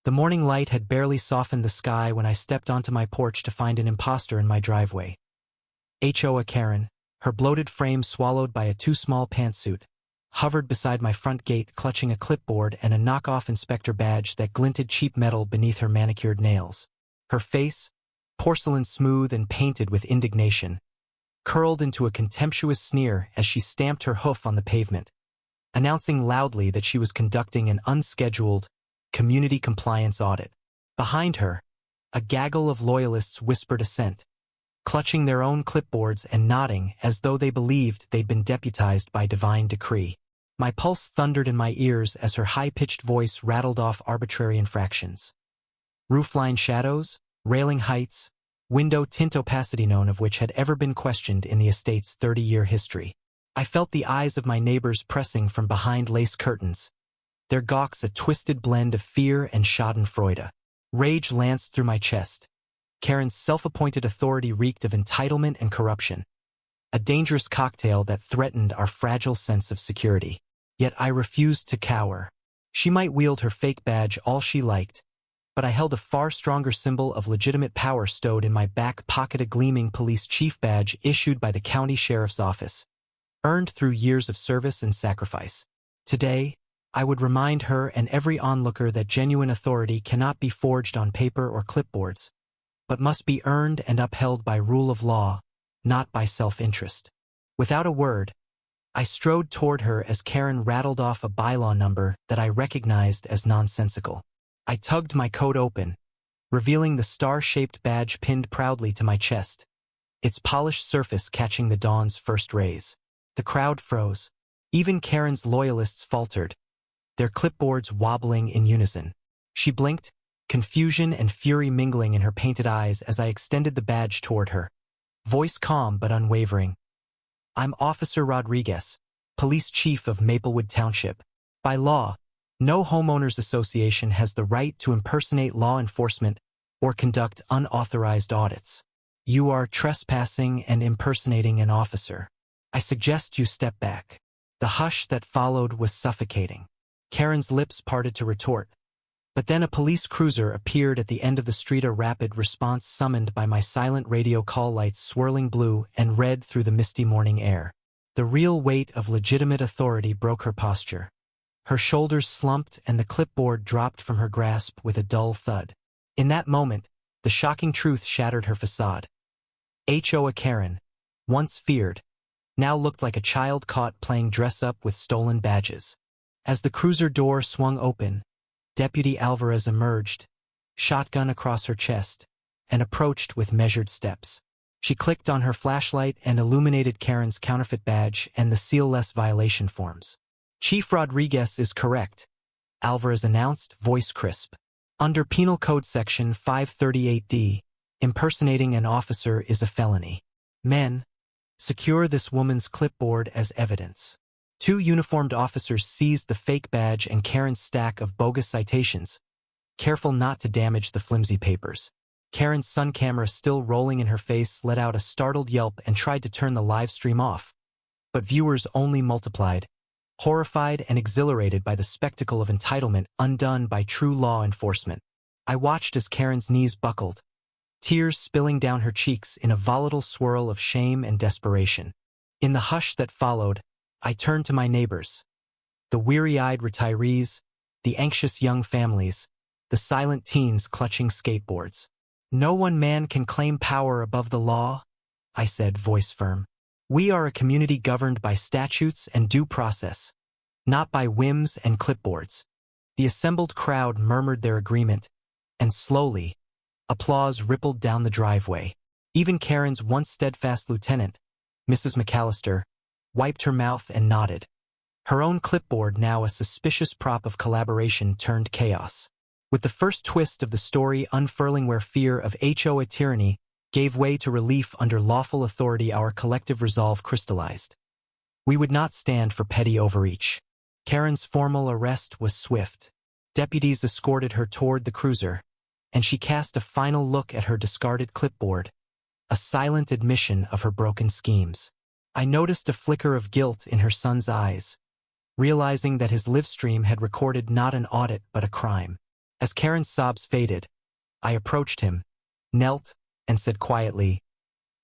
The morning light had barely softened the sky when I stepped onto my porch to find an imposter in my driveway. HOA Karen, her bloated frame swallowed by a too-small pantsuit, hovered beside my front gate clutching a clipboard and a knockoff inspector badge that glinted cheap metal beneath her manicured nails. Her face, porcelain smooth and painted with indignation, curled into a contemptuous sneer as she stamped her hoof on the pavement, announcing loudly that she was conducting an unscheduled, community compliance audit. Behind her, a gaggle of loyalists whispered assent, clutching their own clipboards and nodding as though they believed they'd been deputized by divine decree. My pulse thundered in my ears as her high-pitched voice rattled off arbitrary infractions. Roofline shadows, railing heights, window tint opacity, none of which had ever been questioned in the estate's 30-year history. I felt the eyes of my neighbors pressing from behind lace curtains, their gawks a twisted blend of fear and schadenfreude. Rage lanced through my chest. Karen's self-appointed authority reeked of entitlement and corruption, a dangerous cocktail that threatened our fragile sense of security. Yet I refused to cower. She might wield her fake badge all she liked, but I held a far stronger symbol of legitimate power stowed in my back pocket, a gleaming police chief badge issued by the county sheriff's office, earned through years of service and sacrifice. Today, I would remind her and every onlooker that genuine authority cannot be forged on paper or clipboards, but must be earned and upheld by rule of law, not by self-interest. Without a word, I strode toward her as Karen rattled off a bylaw number that I recognized as nonsensical. I tugged my coat open, revealing the star-shaped badge pinned proudly to my chest, its polished surface catching the dawn's first rays. The crowd froze. Even Karen's loyalists faltered, their clipboards wobbling in unison. She blinked, confusion and fury mingling in her painted eyes as I extended the badge toward her, voice calm but unwavering. "I'm Officer Rodriguez, Police Chief of Maplewood Township. By law, no homeowners association has the right to impersonate law enforcement or conduct unauthorized audits. You are trespassing and impersonating an officer. I suggest you step back." The hush that followed was suffocating. Karen's lips parted to retort, but then a police cruiser appeared at the end of the street, a rapid response summoned by my silent radio call lights swirling blue and red through the misty morning air. The real weight of legitimate authority broke her posture. Her shoulders slumped and the clipboard dropped from her grasp with a dull thud. In that moment, the shocking truth shattered her facade. HOA Karen, once feared, now looked like a child caught playing dress-up with stolen badges. As the cruiser door swung open, Deputy Alvarez emerged, shotgun across her chest, and approached with measured steps. She clicked on her flashlight and illuminated Karen's counterfeit badge and the seal-less violation forms. "Chief Rodriguez is correct," Alvarez announced, voice crisp. "Under Penal Code Section 538D, impersonating an officer is a felony. Men, secure this woman's clipboard as evidence." Two uniformed officers seized the fake badge and Karen's stack of bogus citations, careful not to damage the flimsy papers. Karen's sun camera, still rolling in her face, let out a startled yelp and tried to turn the live stream off. But viewers only multiplied, horrified and exhilarated by the spectacle of entitlement undone by true law enforcement. I watched as Karen's knees buckled, tears spilling down her cheeks in a volatile swirl of shame and desperation. In the hush that followed, I turned to my neighbors, the weary-eyed retirees, the anxious young families, the silent teens clutching skateboards. "No one man can claim power above the law," I said, voice firm. "We are a community governed by statutes and due process, not by whims and clipboards." The assembled crowd murmured their agreement, and slowly, applause rippled down the driveway. Even Karen's once steadfast lieutenant, Mrs. McAllister, wiped her mouth and nodded. Her own clipboard now a suspicious prop of collaboration turned chaos. With the first twist of the story unfurling where fear of HOA tyranny gave way to relief under lawful authority, our collective resolve crystallized. We would not stand for petty overreach. Karen's formal arrest was swift. Deputies escorted her toward the cruiser, and she cast a final look at her discarded clipboard, a silent admission of her broken schemes. I noticed a flicker of guilt in her son's eyes, realizing that his livestream had recorded not an audit but a crime. As Karen's sobs faded, I approached him, knelt, and said quietly,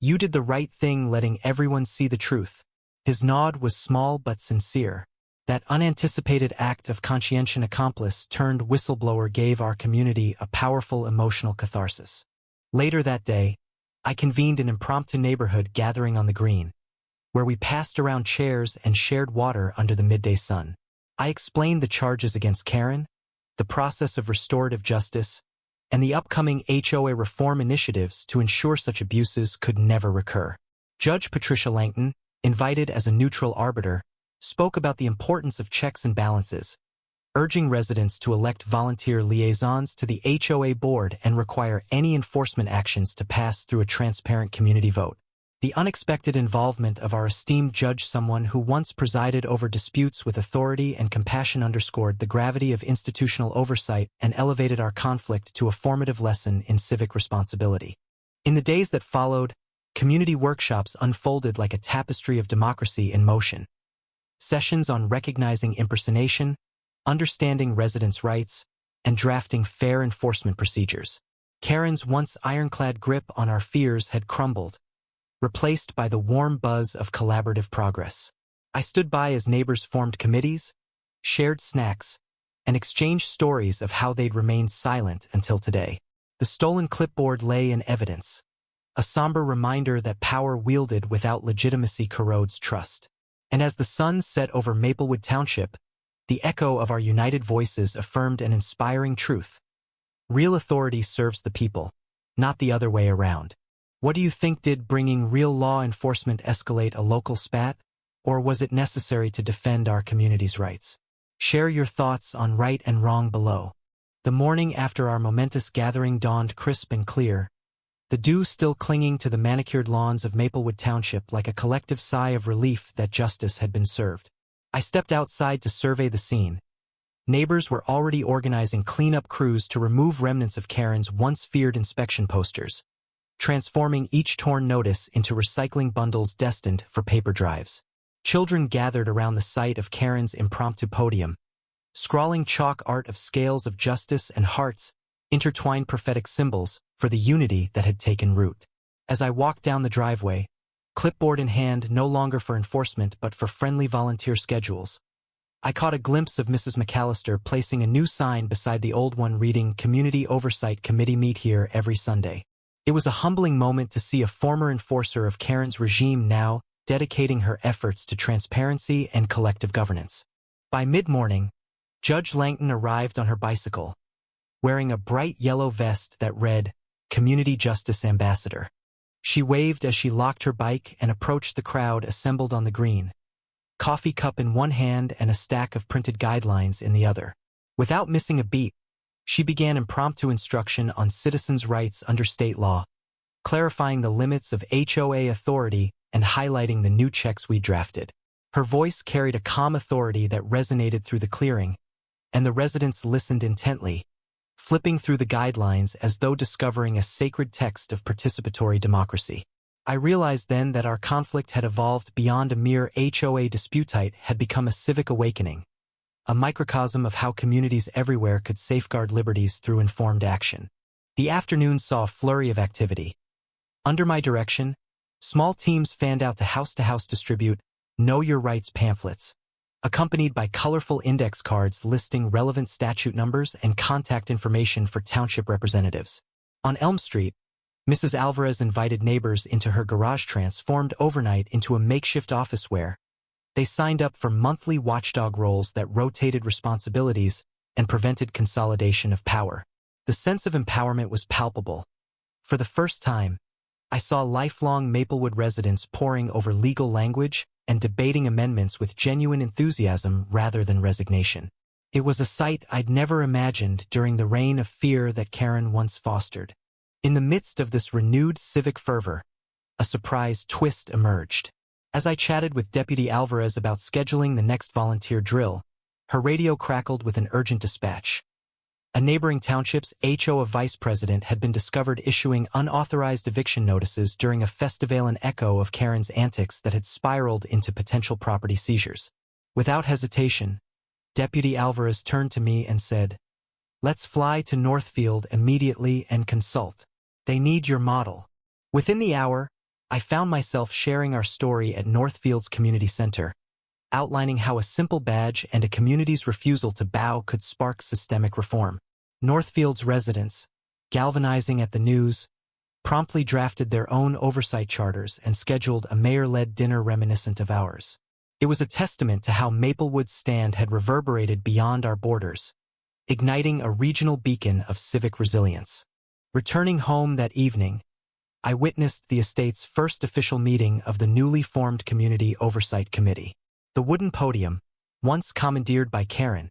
"You did the right thing letting everyone see the truth." His nod was small but sincere. That unanticipated act of conscientious accomplice turned whistleblower gave our community a powerful emotional catharsis. Later that day, I convened an impromptu neighborhood gathering on the green, where we passed around chairs and shared water under the midday sun. I explained the charges against Karen, the process of restorative justice, and the upcoming HOA reform initiatives to ensure such abuses could never recur. Judge Patricia Langton, invited as a neutral arbiter, spoke about the importance of checks and balances, urging residents to elect volunteer liaisons to the HOA board and require any enforcement actions to pass through a transparent community vote. The unexpected involvement of our esteemed judge, someone who once presided over disputes with authority and compassion, underscored the gravity of institutional oversight and elevated our conflict to a formative lesson in civic responsibility. In the days that followed, community workshops unfolded like a tapestry of democracy in motion. Sessions on recognizing impersonation, understanding residents' rights, and drafting fair enforcement procedures. Karen's once ironclad grip on our fears had crumbled, replaced by the warm buzz of collaborative progress. I stood by as neighbors formed committees, shared snacks, and exchanged stories of how they'd remained silent until today. The stolen clipboard lay in evidence, a somber reminder that power wielded without legitimacy corrodes trust. And as the sun set over Maplewood Township, the echo of our united voices affirmed an inspiring truth. Real authority serves the people, not the other way around. What do you think? Did bringing real law enforcement escalate a local spat, or was it necessary to defend our community's rights? Share your thoughts on right and wrong below. The morning after our momentous gathering dawned crisp and clear, the dew still clinging to the manicured lawns of Maplewood Township like a collective sigh of relief that justice had been served. I stepped outside to survey the scene. Neighbors were already organizing cleanup crews to remove remnants of Karen's once-feared inspection posters, transforming each torn notice into recycling bundles destined for paper drives. Children gathered around the site of Karen's impromptu podium, scrawling chalk art of scales of justice and hearts, intertwined prophetic symbols for the unity that had taken root. As I walked down the driveway, clipboard in hand, no longer for enforcement but for friendly volunteer schedules, I caught a glimpse of Mrs. McAllister placing a new sign beside the old one reading, "Community Oversight Committee meet here every Sunday." It was a humbling moment to see a former enforcer of Karen's regime now dedicating her efforts to transparency and collective governance. By mid-morning, Judge Langton arrived on her bicycle, wearing a bright yellow vest that read, "Community Justice Ambassador." She waved as she locked her bike and approached the crowd assembled on the green, coffee cup in one hand and a stack of printed guidelines in the other. Without missing a beat, she began impromptu instruction on citizens' rights under state law, clarifying the limits of HOA authority and highlighting the new checks we drafted. Her voice carried a calm authority that resonated through the clearing, and the residents listened intently, flipping through the guidelines as though discovering a sacred text of participatory democracy. I realized then that our conflict had evolved beyond a mere HOA dispute, had become a civic awakening, a microcosm of how communities everywhere could safeguard liberties through informed action. The afternoon saw a flurry of activity. Under my direction, small teams fanned out to house distribute Know Your Rights pamphlets, accompanied by colorful index cards listing relevant statute numbers and contact information for township representatives. On Elm Street, Mrs. Alvarez invited neighbors into her garage, transformed overnight into a makeshift office where they signed up for monthly watchdog roles that rotated responsibilities and prevented consolidation of power. The sense of empowerment was palpable. For the first time, I saw lifelong Maplewood residents poring over legal language and debating amendments with genuine enthusiasm rather than resignation. It was a sight I'd never imagined during the reign of fear that Karen once fostered. In the midst of this renewed civic fervor, a surprise twist emerged. As I chatted with Deputy Alvarez about scheduling the next volunteer drill, her radio crackled with an urgent dispatch. A neighboring township's HOA vice president had been discovered issuing unauthorized eviction notices during a festival, an echo of Karen's antics that had spiraled into potential property seizures. Without hesitation, Deputy Alvarez turned to me and said, Let's fly to Northfield immediately and consult. They need your model. Within the hour, I found myself sharing our story at Northfield's community center, outlining how a simple badge and a community's refusal to bow could spark systemic reform. Northfield's residents, galvanizing at the news, promptly drafted their own oversight charters and scheduled a mayor-led dinner reminiscent of ours. It was a testament to how Maplewood's stand had reverberated beyond our borders, igniting a regional beacon of civic resilience. Returning home that evening, I witnessed the estate's first official meeting of the newly formed Community Oversight Committee. The wooden podium, once commandeered by Karen,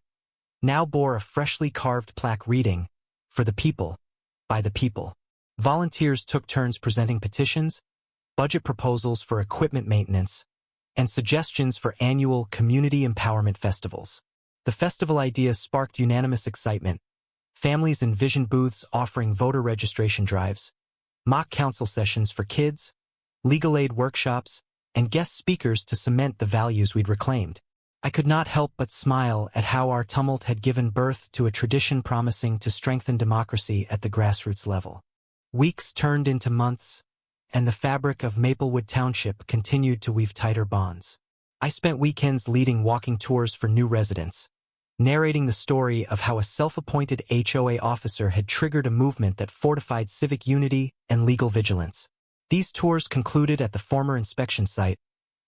now bore a freshly carved plaque reading, "For the people, by the people." Volunteers took turns presenting petitions, budget proposals for equipment maintenance, and suggestions for annual community empowerment festivals. The festival idea sparked unanimous excitement. Families envisioned booths offering voter registration drives, mock council sessions for kids, legal aid workshops, and guest speakers to cement the values we'd reclaimed. I could not help but smile at how our tumult had given birth to a tradition promising to strengthen democracy at the grassroots level. Weeks turned into months, and the fabric of Maplewood Township continued to weave tighter bonds. I spent weekends leading walking tours for new residents, narrating the story of how a self-appointed HOA officer had triggered a movement that fortified civic unity and legal vigilance. These tours concluded at the former inspection site,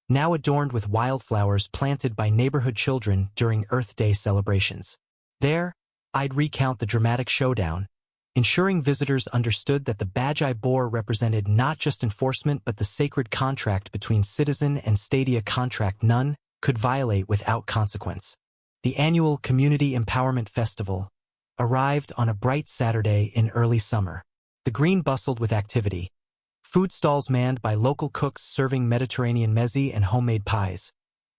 now adorned with wildflowers planted by neighborhood children during Earth Day celebrations. There, I'd recount the dramatic showdown, ensuring visitors understood that the badge I bore represented not just enforcement but the sacred contract between citizen and stadia, contract none could violate without consequence. The annual Community Empowerment Festival arrived on a bright Saturday in early summer. The green bustled with activity, food stalls manned by local cooks serving Mediterranean mezze and homemade pies,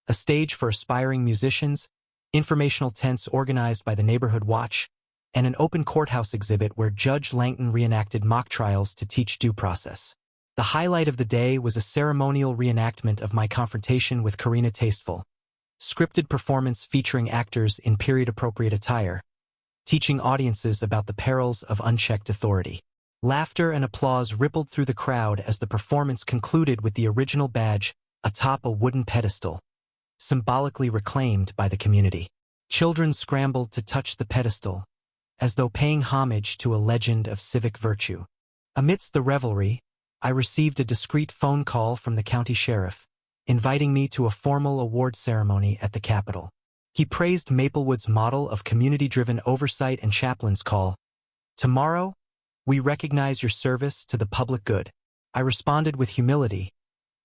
a stage for aspiring musicians, informational tents organized by the Neighborhood Watch, and an open courthouse exhibit where Judge Langton reenacted mock trials to teach due process. The highlight of the day was a ceremonial reenactment of my confrontation with Karina Tasteful, scripted performance featuring actors in period-appropriate attire, teaching audiences about the perils of unchecked authority. Laughter and applause rippled through the crowd as the performance concluded with the original badge atop a wooden pedestal, symbolically reclaimed by the community. Children scrambled to touch the pedestal, as though paying homage to a legend of civic virtue. Amidst the revelry, I received a discreet phone call from the county sheriff, inviting me to a formal award ceremony at the Capitol. He praised Maplewood's model of community-driven oversight and chaplain's call, "Tomorrow, we recognize your service to the public good." I responded with humility,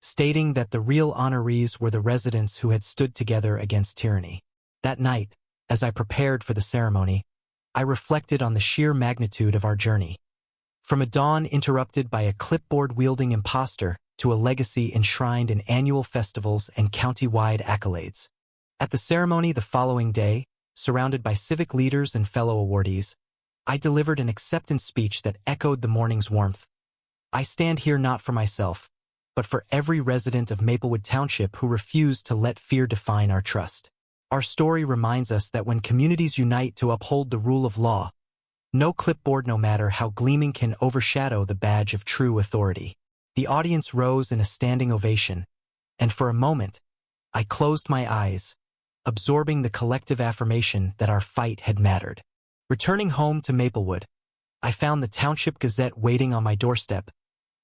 stating that the real honorees were the residents who had stood together against tyranny. That night, as I prepared for the ceremony, I reflected on the sheer magnitude of our journey. From a dawn interrupted by a clipboard-wielding imposter to a legacy enshrined in annual festivals and county-wide accolades. At the ceremony the following day, surrounded by civic leaders and fellow awardees, I delivered an acceptance speech that echoed the morning's warmth. I stand here not for myself, but for every resident of Maplewood Township who refused to let fear define our trust. Our story reminds us that when communities unite to uphold the rule of law, no clipboard, no matter how gleaming, can overshadow the badge of true authority. The audience rose in a standing ovation, and for a moment, I closed my eyes, absorbing the collective affirmation that our fight had mattered. Returning home to Maplewood, I found the Township Gazette waiting on my doorstep,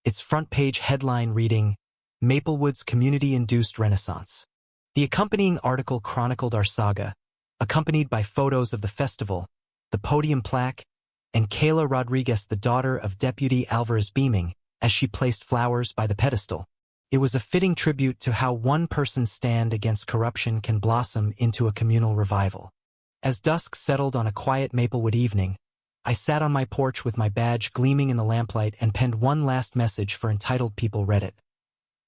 its front-page headline reading, "Maplewood's Community-Induced Renaissance." The accompanying article chronicled our saga, accompanied by photos of the festival, the podium plaque, and Kayla Rodriguez, the daughter of Deputy Alvarez, beaming as she placed flowers by the pedestal. It was a fitting tribute to how one person's stand against corruption can blossom into a communal revival. As dusk settled on a quiet Maplewood evening, I sat on my porch with my badge gleaming in the lamplight and penned one last message for entitled people read it.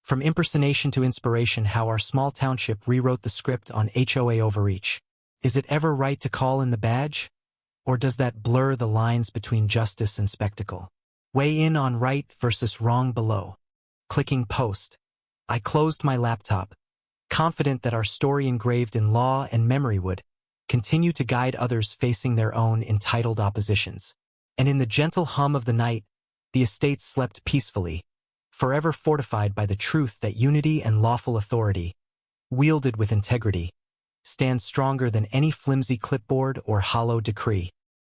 From impersonation to inspiration, how our small township rewrote the script on HOA overreach. Is it ever right to call in the badge? Or does that blur the lines between justice and spectacle? Weigh in on right versus wrong below. Clicking post. I closed my laptop, confident that our story engraved in law and memory would, continue to guide others facing their own entitled oppositions. And in the gentle hum of the night, the estate slept peacefully, forever fortified by the truth that unity and lawful authority, wielded with integrity, stands stronger than any flimsy clipboard or hollow decree.